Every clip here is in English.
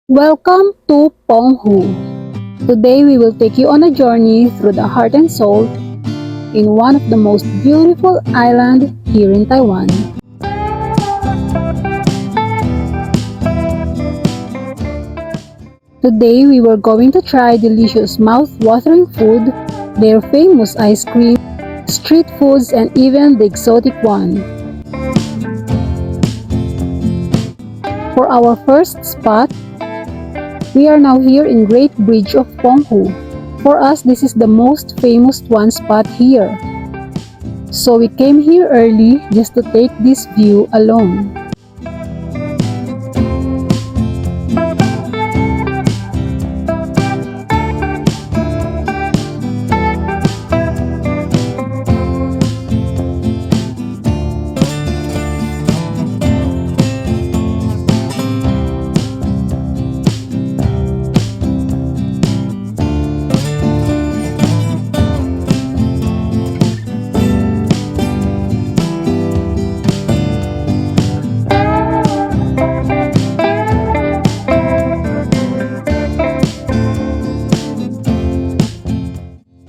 Welcome to Penghu. Today we will take you on a journey through the heart and soul in one of the most beautiful islands here in Taiwan. Today we were going to try delicious mouth-watering food, their famous ice cream, street foods, and even the exotic one. For our first spot, we are now here in Great Bridge of Penghu. For us, this is the most famous one spot here. So we came here early just to take this view alone.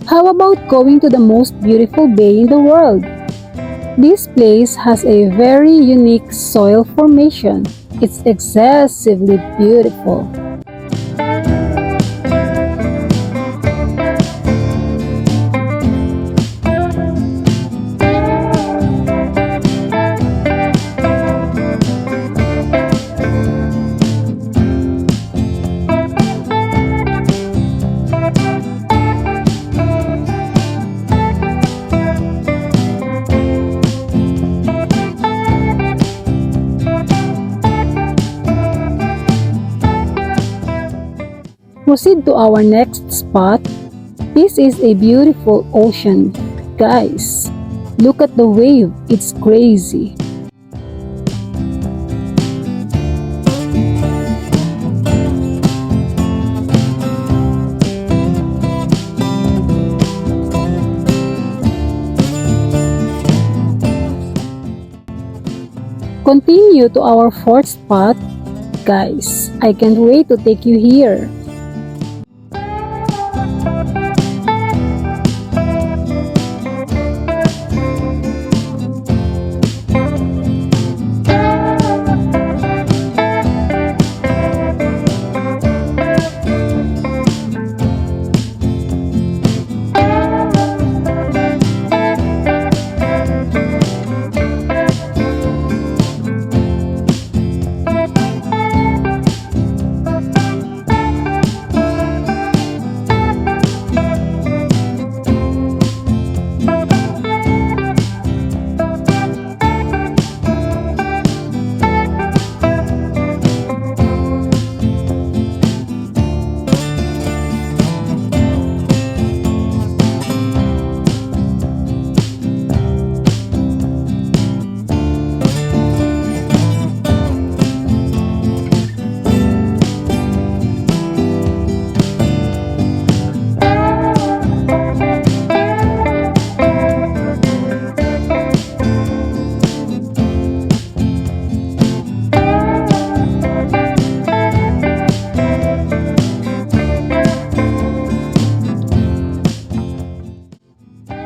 How about going to the most beautiful bay in the world? This place has a very unique soil formation. It's excessively beautiful. Proceed to our next spot. This is a beautiful ocean. Guys, look at the wave. It's crazy. Continue to our fourth spot. Guys, I can't wait to take you here.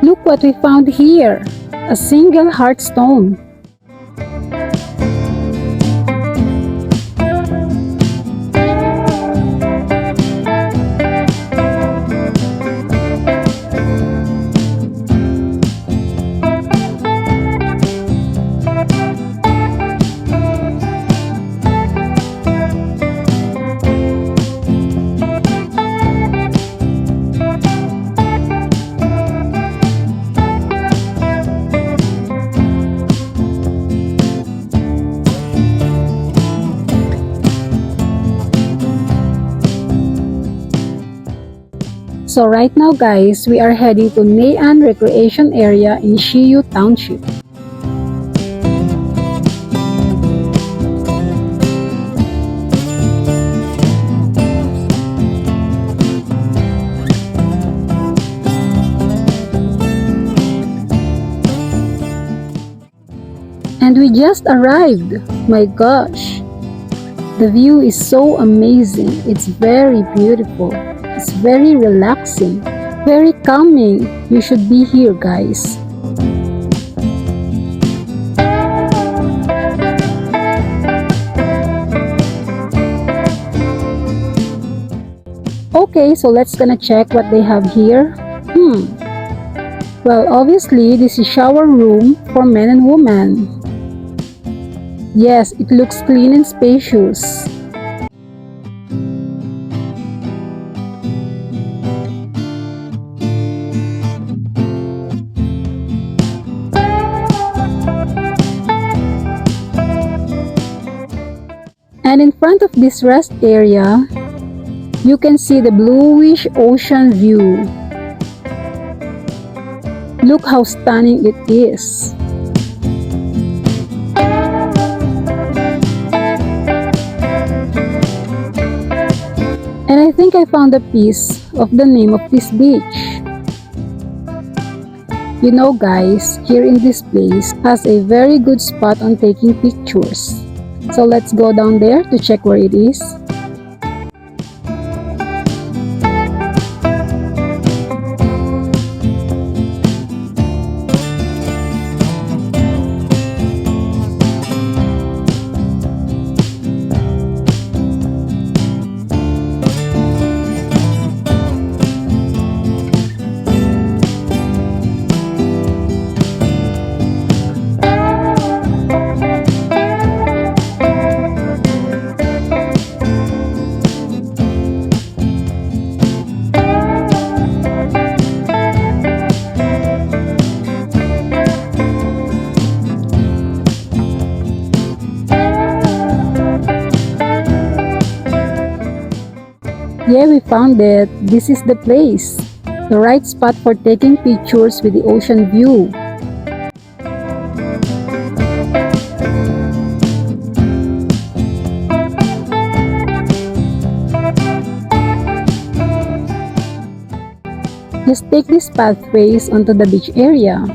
Look what we found here, a single heart stone. So right now guys, we are heading to Neian Recreation Area in Shiyu Township. And we just arrived. My gosh! The view is so amazing. It's very beautiful. It's very relaxing, very calming. You should be here, guys. Okay, so let's gonna check what they have here. Well, obviously, this is shower room for men and women. Yes, it looks clean and spacious. And in front of this rest area, you can see the bluish ocean view. Look how stunning it is. And I think I found a piece of the name of this beach. You know, guys, here in this place has a very good spot on taking pictures. So let's go down there to check where it is. Yeah, we found it. This is the place. The right spot for taking pictures with the ocean view. Just take these pathways onto the beach area.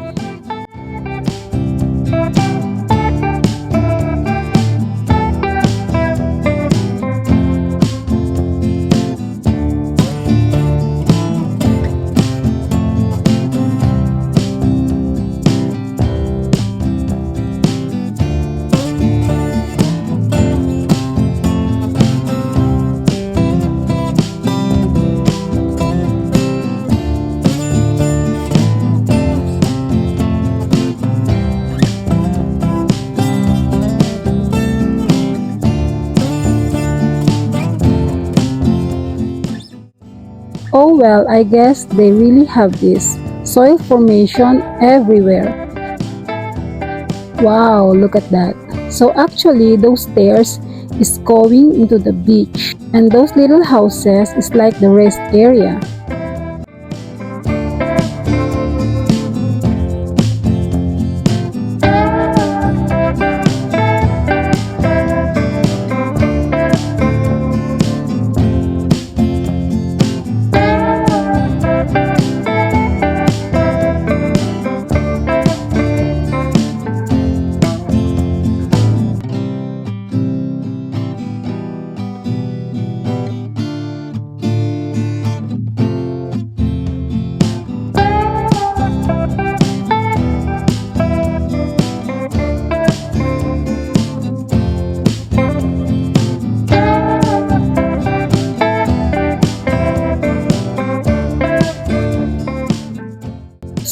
Oh well, I guess they really have this soil formation everywhere. Wow, look at that. So actually, those stairs is going into the beach, and those little houses is like the rest area.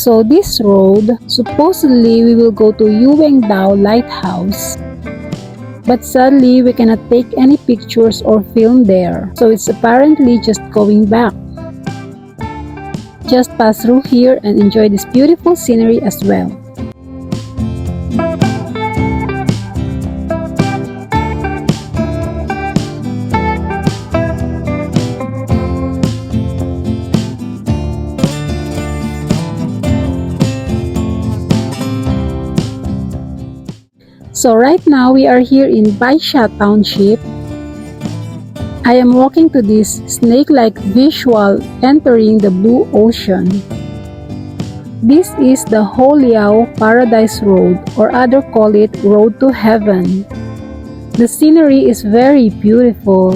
So this road, supposedly we will go to Yuengdao Lighthouse. But sadly, we cannot take any pictures or film there. So it's apparently just going back. Just pass through here and enjoy this beautiful scenery as well. So right now we are here in Baisha Township. I am walking to this snake-like visual entering the blue ocean. This is the Holiao Paradise Road, or others call it Road to Heaven. The scenery is very beautiful.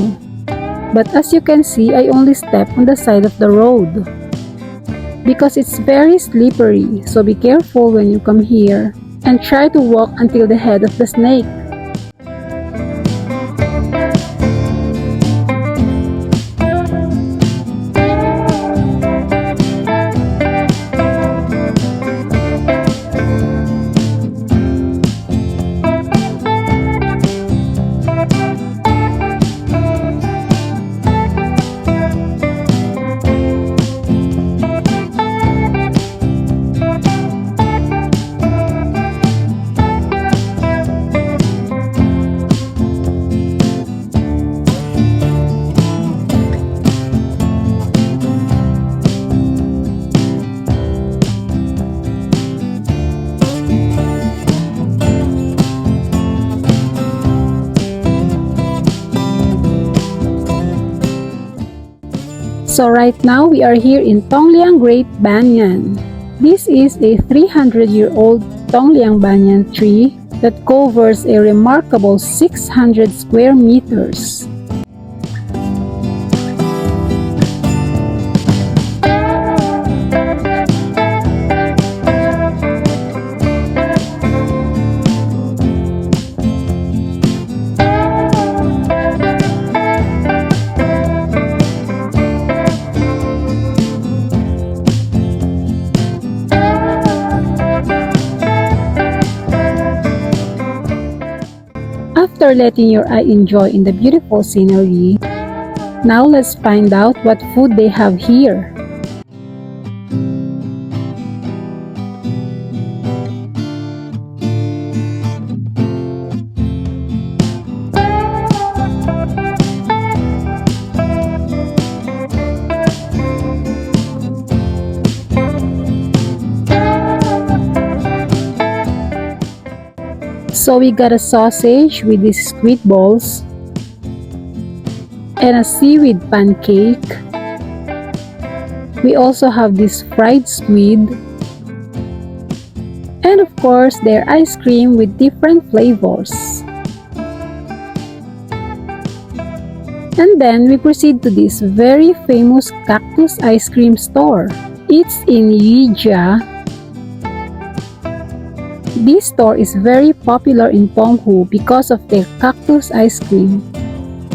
But as you can see, I only step on the side of the road. Because it's very slippery, so be careful when you come here and try to walk until the head of the snake. So right now we are here in Tongliang Great Banyan. This is a 300-year-old Tongliang Banyan tree that covers a remarkable 600 square meters. After letting your eye enjoy in the beautiful scenery, now let's find out what food they have here. So we got a sausage with these squid balls and a seaweed pancake. We also have this fried squid and of course their ice cream with different flavors. And then we proceed to this very famous cactus ice cream store. It's in Yija. This store is very popular in Penghu because of their cactus ice cream.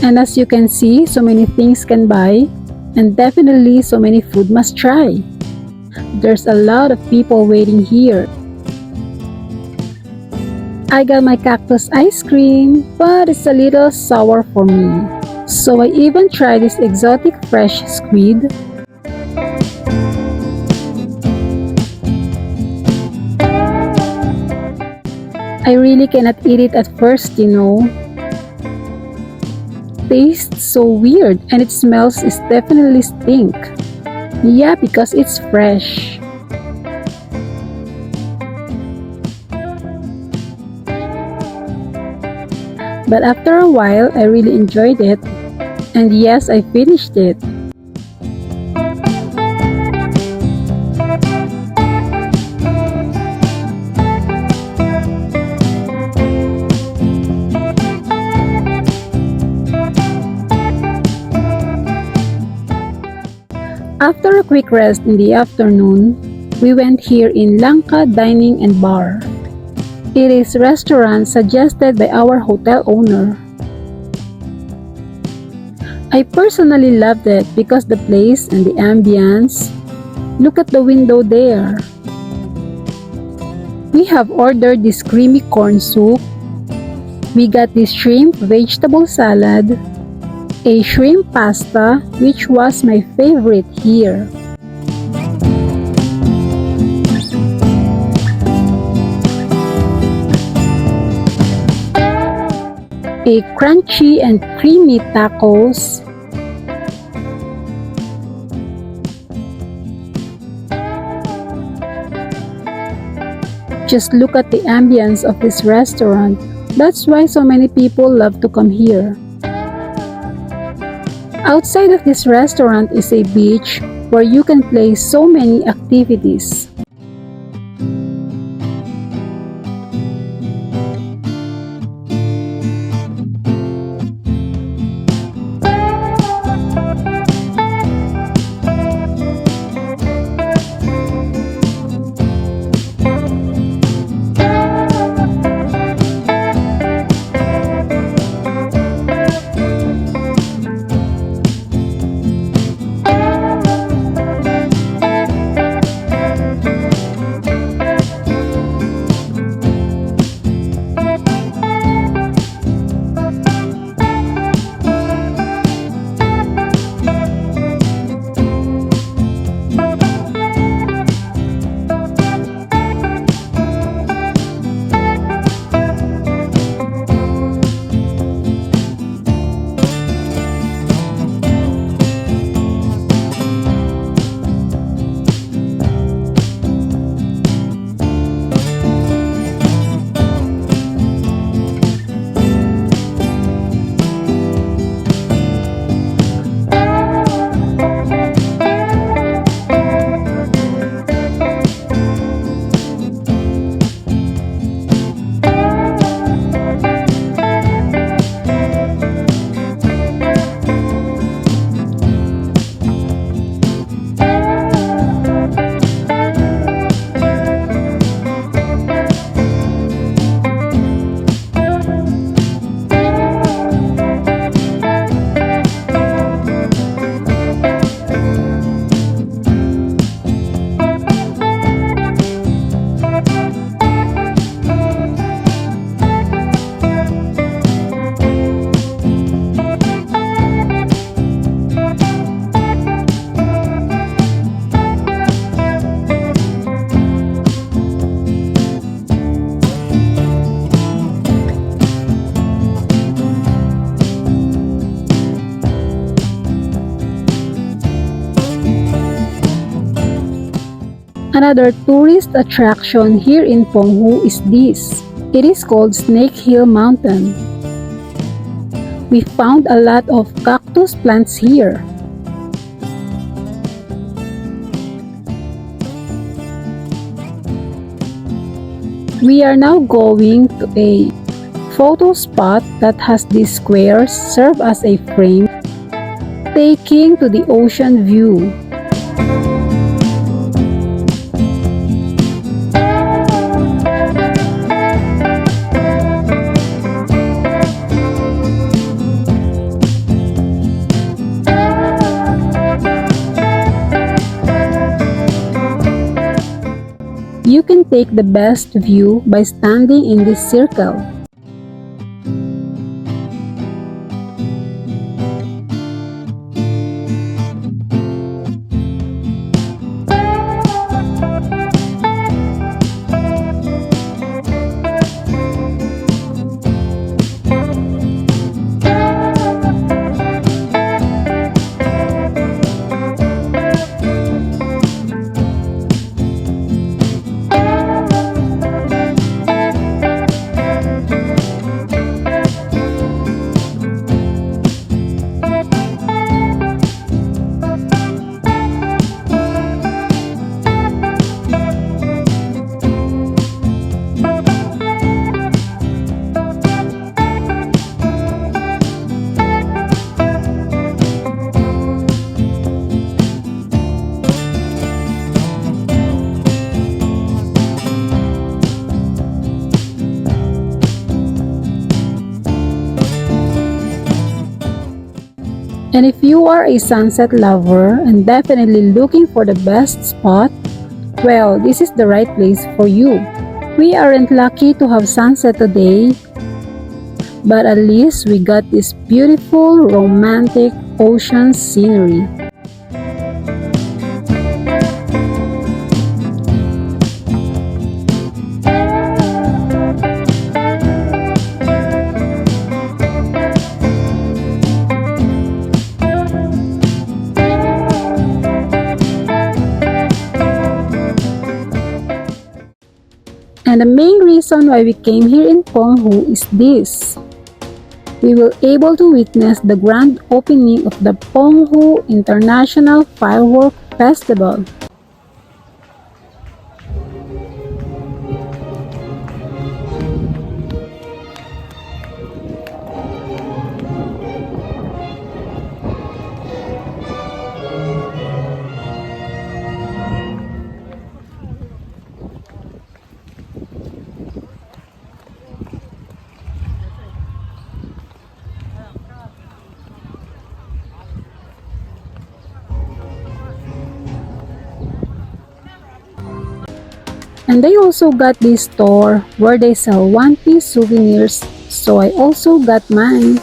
And as you can see, so many things can buy and definitely so many food must try. There's a lot of people waiting here. I got my cactus ice cream, but it's a little sour for me. So I even tried this exotic fresh squid. I really cannot eat it at first, you know. Tastes so weird and it smells is definitely stink. Yeah, because it's fresh. But after a while, I really enjoyed it. And yes, I finished it. After a quick rest in the afternoon, we went here in Langka Dining and Bar. It is a restaurant suggested by our hotel owner. I personally loved it because the place and the ambience. Look at the window there. We have ordered this creamy corn soup. We got this shrimp vegetable salad, a shrimp pasta, which was my favorite here. A crunchy and creamy tacos. Just look at the ambience of this restaurant. That's why so many people love to come here. Outside of this restaurant is a beach where you can play so many activities. Another tourist attraction here in Penghu is this. It is called Snake Hill Mountain. We found a lot of cactus plants here. We are now going to a photo spot that has these squares serve as a frame, taking to the ocean view. You can take the best view by standing in this circle. And if you are a sunset lover and definitely looking for the best spot, well, this is the right place for you. We aren't lucky to have sunset today, but at least we got this beautiful, romantic ocean scenery. And the main reason why we came here in Penghu is this. We were able to witness the grand opening of the Penghu International Firework Festival. And they also got this store where they sell one-piece souvenirs, so I also got mine.